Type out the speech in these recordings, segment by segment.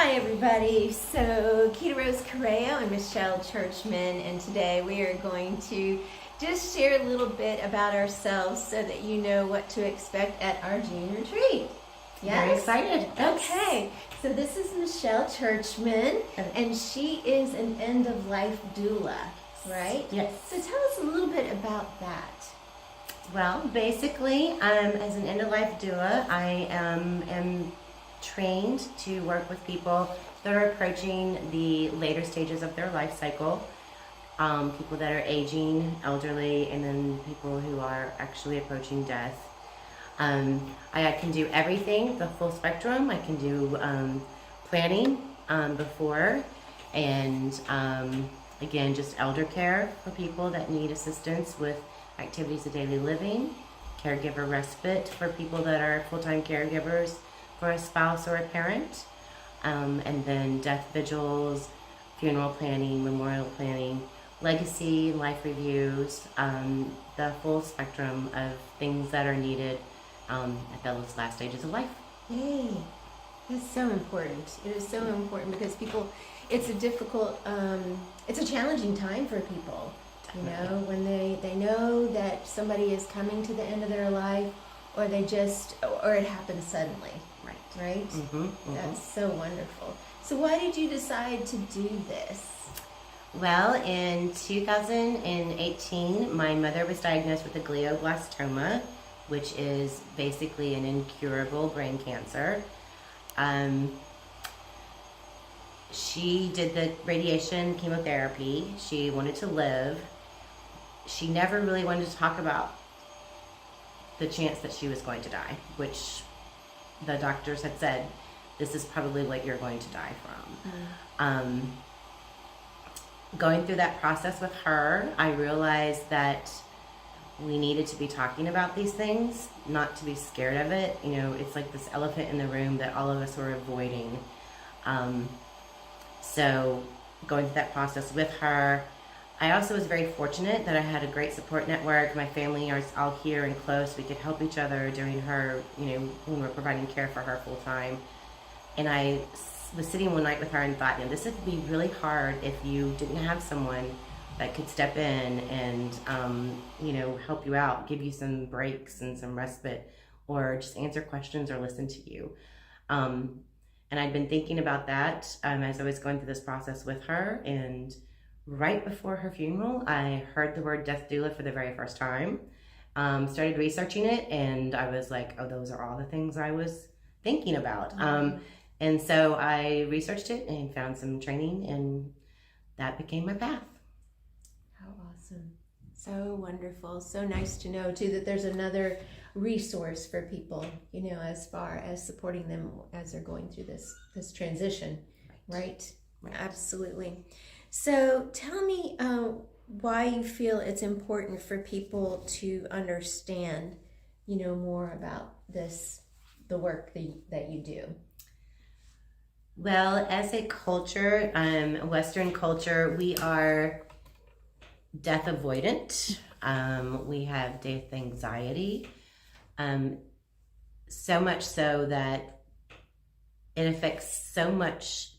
Hi everybody, so Quita Carrao and Michelle Churchman, and today we are going to just share a little bit about ourselves so that you know what to expect at our June retreat. Yes? Very excited. Okay, so this is Michelle Churchman, and she is an end-of-life doula, right? Yes. So tell us a little bit about that. Well, basically, as an end-of-life doula, I am trained to work with people that are approaching the later stages of their life cycle, people that are aging, elderly, and then people who are actually approaching death. I can do everything, the full spectrum. I can do planning before, and again, just elder care for people that need assistance with activities of daily living, caregiver respite for people that are full-time caregivers for a spouse or a parent, and then death vigils, funeral planning, memorial planning, legacy, life reviews, the full spectrum of things that are needed at those last stages of life. Yay! That's so important. It is so important because people, it's a difficult, it's a challenging time for people. You know, when they know that somebody is coming to the end of their life, or or it happens suddenly. Right? Mm-hmm, mm-hmm. That's so wonderful. So why did you decide to do this? Well, in 2018, my mother was diagnosed with a glioblastoma, which is basically an incurable brain cancer. She did the radiation chemotherapy. She wanted to live. She never really wanted to talk about the chance that she was going to die, which the doctors had said, this is probably what you're going to die from. Going through that process with her, I realized that we needed to be talking about these things, not to be scared of it. You know, it's like this elephant in the room that all of us were avoiding. So going through that process with her, I also was very fortunate that I had a great support network. My family are all here and close. We could help each other during her, you know, when we're providing care for her full time. And I was sitting one night with her and thought, you know, this would be really hard if you didn't have someone that could step in and, you know, help you out, give you some breaks and some respite, or just answer questions or listen to you. And I'd been thinking about that as I was going through this process with her. And right before her funeral, I heard the word death doula for the very first time, started researching it, and I was like, oh, those are all the things I was thinking about. And so I researched it and found some training, and that became my path. How awesome. So wonderful. So nice to know, too, that there's another resource for people, you know, as far as supporting them as they're going through this transition, right? Absolutely. So tell me why you feel it's important for people to understand, you know, more about the work that you do. Well, as a culture, Western culture, we are death avoidant. We have death anxiety. So much so that it affects so much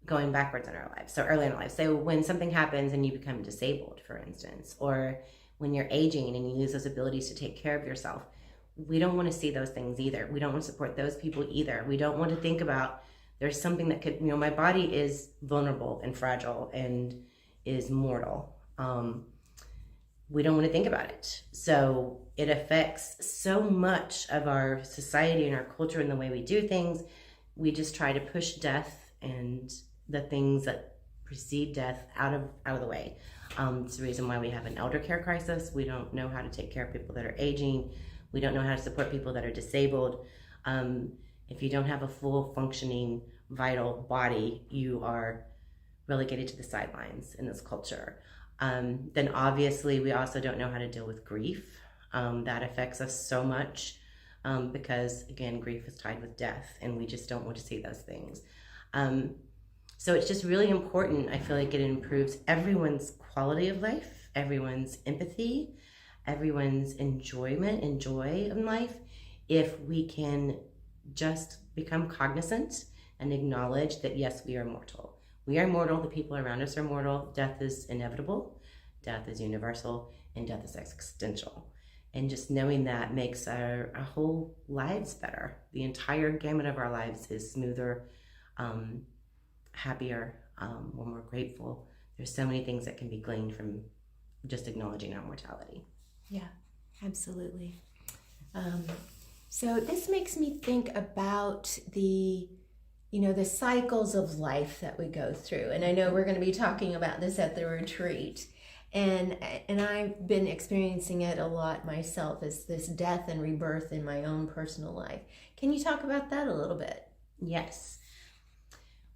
going backwards in our lives, so early in our lives. So when something happens and you become disabled, for instance, or when you're aging and you lose those abilities to take care of yourself, we don't want to see those things either. We don't want to support those people either. We don't want to think about there's something that could, you know, my body is vulnerable and fragile and is mortal. We don't want to think about it. So it affects so much of our society and our culture and the way we do things. We just try to push death and the things that precede death out of the way. It's the reason why we have an elder care crisis. We don't know how to take care of people that are aging. We don't know how to support people that are disabled. If you don't have a full functioning, vital body, you are relegated to the sidelines in this culture. Then obviously we also don't know how to deal with grief. That affects us so much because, again, grief is tied with death, and we just don't want to see those things. So it's just really important. I feel like it improves everyone's quality of life, everyone's empathy, everyone's enjoyment and joy in life if we can just become cognizant and acknowledge that, yes, we are mortal. We are mortal. The people around us are mortal. Death is inevitable. Death is universal, and death is existential. And just knowing that makes our whole lives better. The entire gamut of our lives is smoother, happier, we're more grateful. There's so many things that can be gleaned from just acknowledging our mortality. Yeah, absolutely. So this makes me think about the cycles of life that we go through. And I know we're going to be talking about this at the retreat. And I've been experiencing it a lot myself, as this death and rebirth in my own personal life. Can you talk about that a little bit? Yes.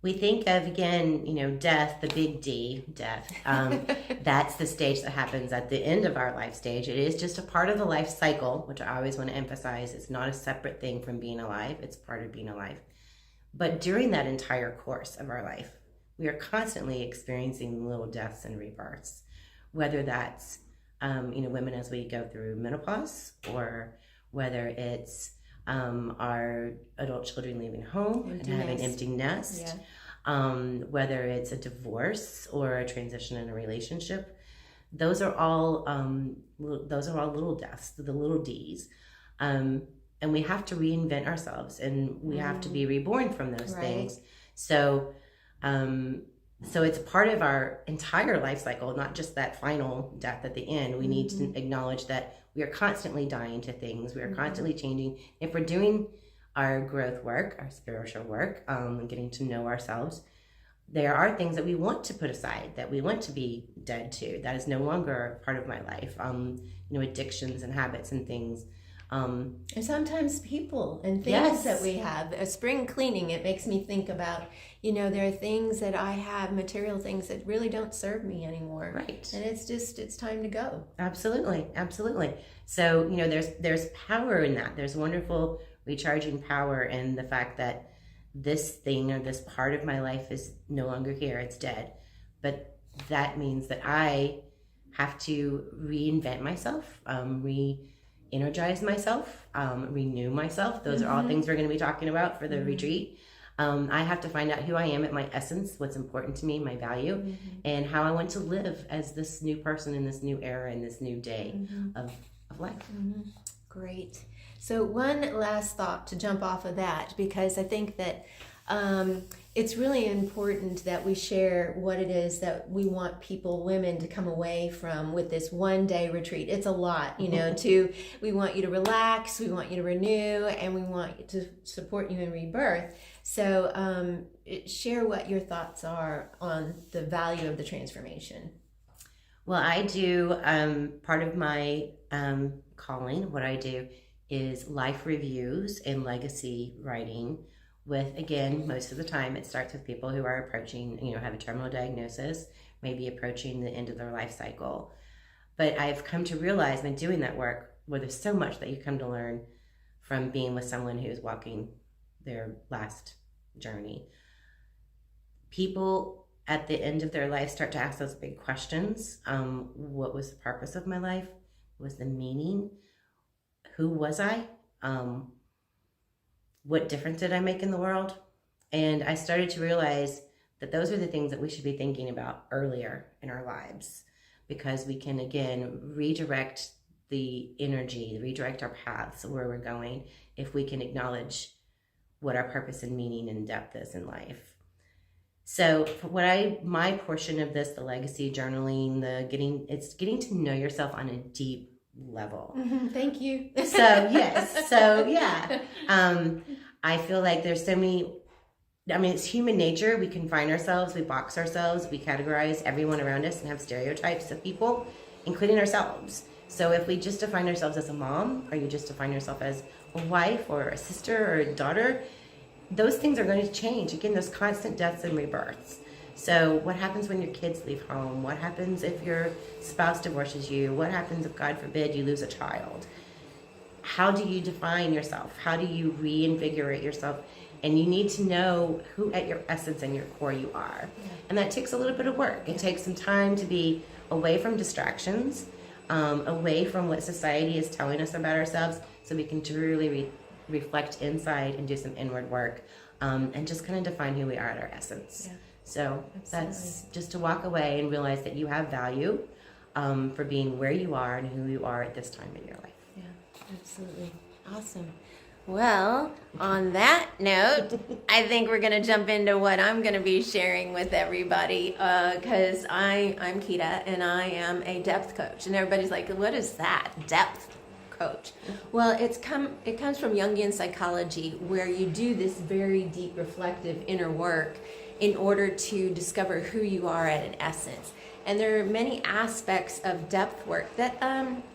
We think of, again, death, the big D, death. That's the stage that happens at the end of our life stage. It is just a part of the life cycle, which I always want to emphasize. It's not a separate thing from being alive. It's part of being alive. But during that entire course of our life, we are constantly experiencing little deaths and rebirths, whether that's, women as we go through menopause, or whether it's our adult children leaving home and having an empty nest, whether it's a divorce or a transition in a relationship. Those are all little deaths, the little D's. And we have to reinvent ourselves, and we have to be reborn from those things. So it's a part of our entire life cycle, not just that final death at the end. We need to acknowledge that we are constantly dying to things. We are constantly changing. If we're doing our growth work, our spiritual work, and getting to know ourselves, there are things that we want to put aside, that we want to be dead to. That is no longer part of my life. Addictions and habits and things. And sometimes people and things that we have. A spring cleaning, it makes me think about, there are things that I have, material things that really don't serve me anymore. Right. And it's time to go. Absolutely. Absolutely. So, there's power in that. There's wonderful recharging power in the fact that this thing or this part of my life is no longer here. It's dead. But that means that I have to reinvent myself, energize myself, renew myself. Those are all things we're going to be talking about for the retreat. I have to find out who I am at my essence, what's important to me, my value, and how I want to live as this new person in this new era, in this new day of life. Great. So one last thought to jump off of that, because I think that it's really important that we share what it is that we want women to come away from with this 1 day retreat. It's a lot, we want you to relax, we want you to renew, and we want to support you in rebirth. So share what your thoughts are on the value of the transformation. Well, I do, part of my calling, what I do is life reviews and legacy writing with, again, most of the time it starts with people who are approaching, have a terminal diagnosis, maybe approaching the end of their life cycle. But I've come to realize by doing that work, where there's so much that you come to learn from being with someone who's walking their last journey. People at the end of their life start to ask those big questions. What was the purpose of my life? What was the meaning? Who was I? What difference did I make in the world? And I started to realize that those are the things that we should be thinking about earlier in our lives, because we can, again, redirect the energy, redirect our paths where we're going, if we can acknowledge what our purpose and meaning and depth is in life. So for my portion of this, the legacy journaling, it's getting to know yourself on a deep level. Thank you. I feel like there's so many, it's human nature. We confine ourselves, we box ourselves, we categorize everyone around us and have stereotypes of people, including ourselves. So if we just define ourselves as a mom, or you just define yourself as a wife or a sister or a daughter, those things are going to change. Again, there's constant deaths and rebirths. So what happens when your kids leave home? What happens if your spouse divorces you? What happens if, God forbid, you lose a child? How do you define yourself? How do you reinvigorate yourself? And you need to know who at your essence and your core you are. And that takes a little bit of work. It takes some time to be away from distractions, away from what society is telling us about ourselves, so we can truly reflect inside and do some inward work. and just kind of define who we are at our essence. Yeah. So Absolutely. that's just to walk away and realize that you have value for being where you are and who you are at this time in your life. Yeah, absolutely. Awesome. Well, on that note, I think we're going to jump into what I'm going to be sharing with everybody, because I'm Quita, and I am a depth coach. And everybody's like, what is that, depth coach? Well, it comes from Jungian psychology, where you do this very deep, reflective inner work in order to discover who you are at an essence. And there are many aspects of depth work that,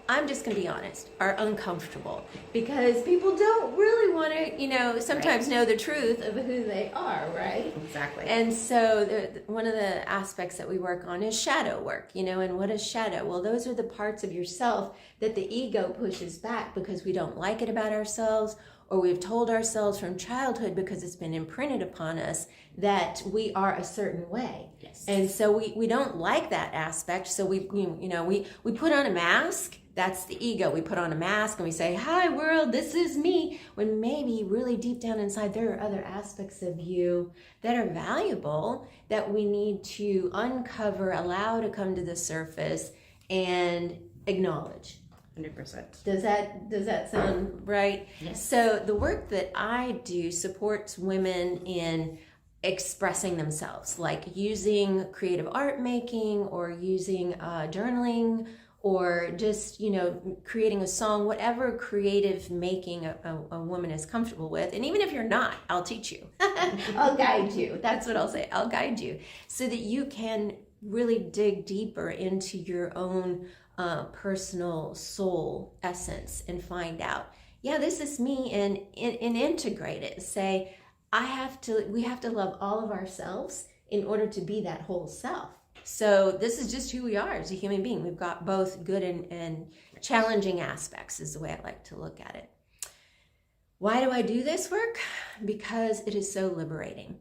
I'm just going to be honest, are uncomfortable, because people don't really want to, sometimes know the truth of who they are, right? Exactly. And so one of the aspects that we work on is shadow work, and what is shadow? Well, those are the parts of yourself that the ego pushes back because we don't like it about ourselves, or we've told ourselves from childhood, because it's been imprinted upon us, that we are a certain way. Yes. And so we don't like that aspect. So we put on a mask. That's the ego. We put on a mask and we say, hi world, this is me. When maybe really deep down inside, there are other aspects of you that are valuable that we need to uncover, allow to come to the surface, and acknowledge. 100%. Does that sound right? Yes. So the work that I do supports women in expressing themselves, like using creative art making, or using journaling, or just creating a song, whatever creative making a woman is comfortable with. And even if you're not, I'll teach you. I'll guide you. That's what I'll say. I'll guide you so that you can really dig deeper into your own personal soul essence and find out, yeah, this is me, and integrate it. Say, we have to love all of ourselves in order to be that whole self. So this is just who we are as a human being. We've got both good and challenging aspects, is the way I like to look at it. Why do I do this work? Because it is so liberating.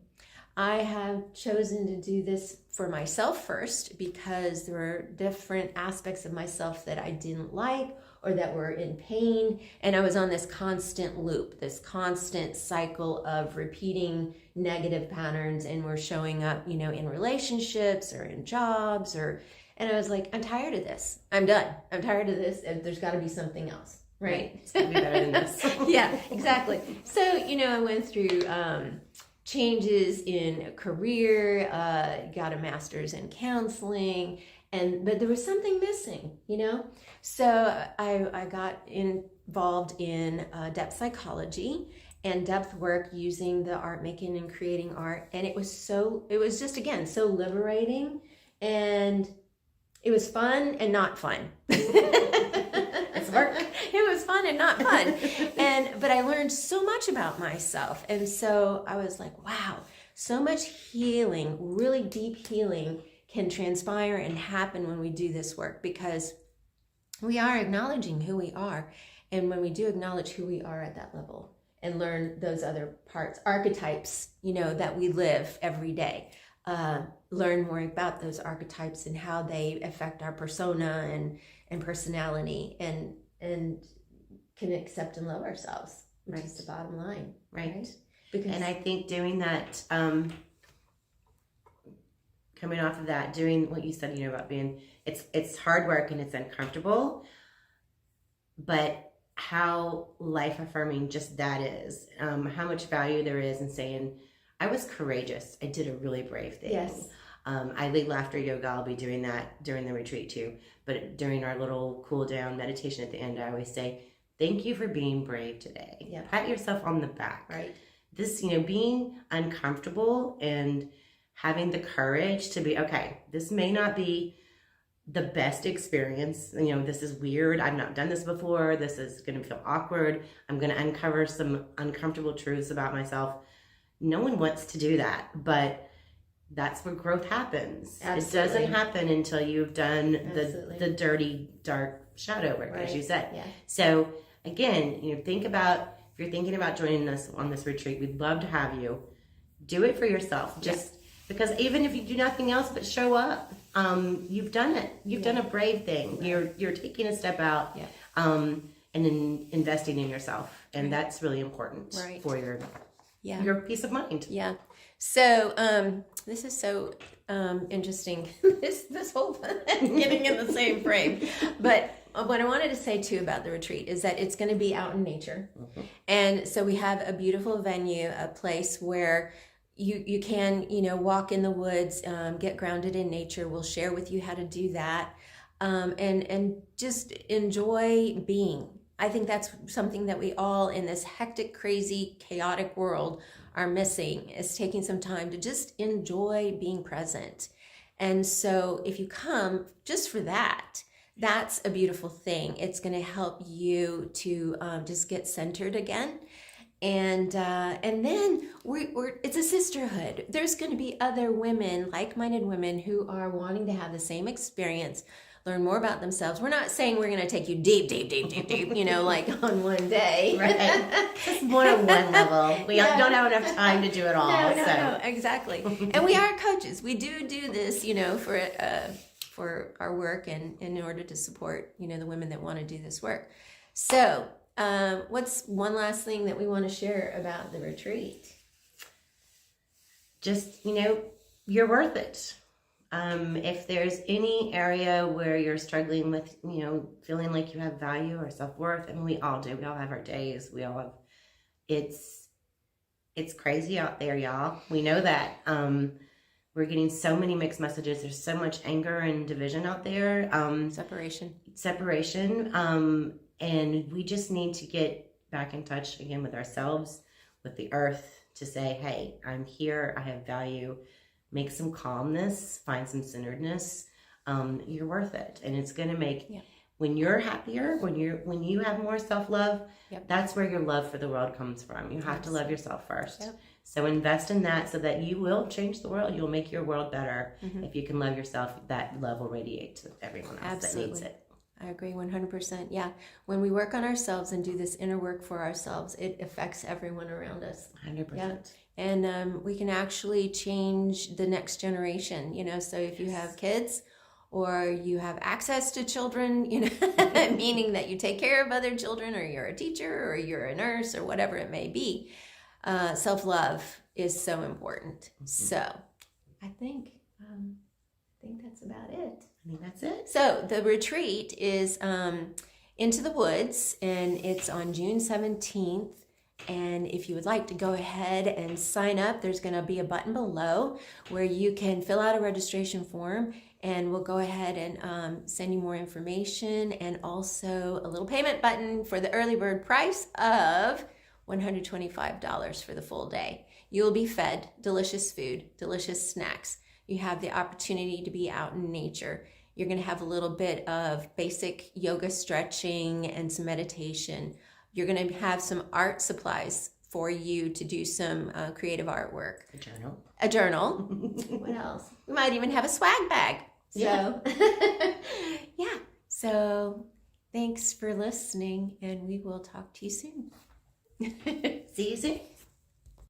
I have chosen to do this for myself first, because there were different aspects of myself that I didn't like, or that were in pain. And I was on this constant loop, this constant cycle of repeating negative patterns, and were showing up, in relationships or in jobs, and I was like, I'm tired of this. I'm done. I'm tired of this. And there's got to be something else, right? It's going to be better than this. Yeah, exactly. So, I went through changes in career, got a master's in counseling, but there was something missing, So I got involved in depth psychology and depth work, using the art making and creating art. And it was just, again, so liberating, and it was fun and not fun. It's work. It was fun and not fun. But I learned so much about myself. And so I was like, wow, so much healing, really deep healing, can transpire and happen when we do this work, because we are acknowledging who we are. And when we do acknowledge who we are at that level and learn those other parts, archetypes, that we live every day, learn more about those archetypes and how they affect our persona and personality, and can accept and love ourselves, which is the bottom line. Right. Because, and I think doing that, coming off of that, doing what you said, about being, it's hard work and it's uncomfortable, but how life affirming just that is, how much value there is in saying, I was courageous. I did a really brave thing. yes. I lead laughter yoga. I'll be doing that during the retreat too. But during our little cool down meditation at the end, I always say, thank you for being brave today. Yeah. Pat yourself on the back. Right. This, being uncomfortable and having the courage to be, okay, this may not be the best experience. This is weird. I've not done this before. This is going to feel awkward. I'm going to uncover some uncomfortable truths about myself. No one wants to do that, but that's where growth happens. Absolutely. It doesn't happen until you've done Absolutely. the dirty, dark shadow work, Right. as you said. Yeah. So again, think about, if you're thinking about joining us on this retreat, we'd love to have you. Do it for yourself. Just because even if you do nothing else but show up, you've done it. You've done a brave thing. Right. You're taking a step out, and investing in yourself, and that's really important Right. for your Yeah. your peace of mind. Yeah. So this is so interesting. this whole getting in the same frame. But what I wanted to say too about the retreat is that it's going to be out in nature, and so we have a beautiful venue, a place where you can walk in the woods, get grounded in nature. We'll share with you how to do that, and just enjoy being. I think that's something that we all in this hectic, crazy, chaotic world are missing, is taking some time to just enjoy being present. And so if you come just for that, that's a beautiful thing. It's going to help you to just get centered again. And then it's a sisterhood. There's going to be other women, like-minded women, who are wanting to have the same experience, learn more about themselves. We're not saying we're going to take you deep, like on one day. Right. Just one-on-one level. We don't have enough time to do it all. No, exactly. And we are coaches. We do this, for our work and in order to support, the women that want to do this work. So what's one last thing that we want to share about the retreat? Just, you're worth it. If there's any area where you're struggling with, feeling like you have value or self-worth, and we all do, we all have our days, we all have, it's crazy out there, y'all. We know that. We're getting so many mixed messages. There's so much anger and division out there. Separation. And we just need to get back in touch again with ourselves, with the earth, to say, hey, I'm here, I have value. Make some calmness, find some centeredness. You're worth it. And it's going to make, when you're happier, when you have more self-love, that's where your love for the world comes from. You have to love yourself first. Yep. So invest in that so that you will change the world. You'll make your world better. If you can love yourself. That love will radiate to everyone else that needs it. I agree 100%. Yeah. When we work on ourselves and do this inner work for ourselves, it affects everyone around us. 100%. Yeah. And we can actually change the next generation, so if you have kids or you have access to children, meaning that you take care of other children, or you're a teacher or you're a nurse or whatever it may be, self-love is so important. So I think that's about it. That's it. So the retreat is Into the Woods, and it's on June 17th. And if you would like to go ahead and sign up, there's going to be a button below where you can fill out a registration form, and we'll go ahead and send you more information, and also a little payment button for the early bird price of $125 for the full day. You'll be fed delicious food, delicious snacks. You have the opportunity to be out in nature. You're going to have a little bit of basic yoga stretching and some meditation. You're going to have some art supplies for you to do some creative artwork. A journal. What else? We might even have a swag bag. So, yeah. So thanks for listening, and we will talk to you soon. See you soon.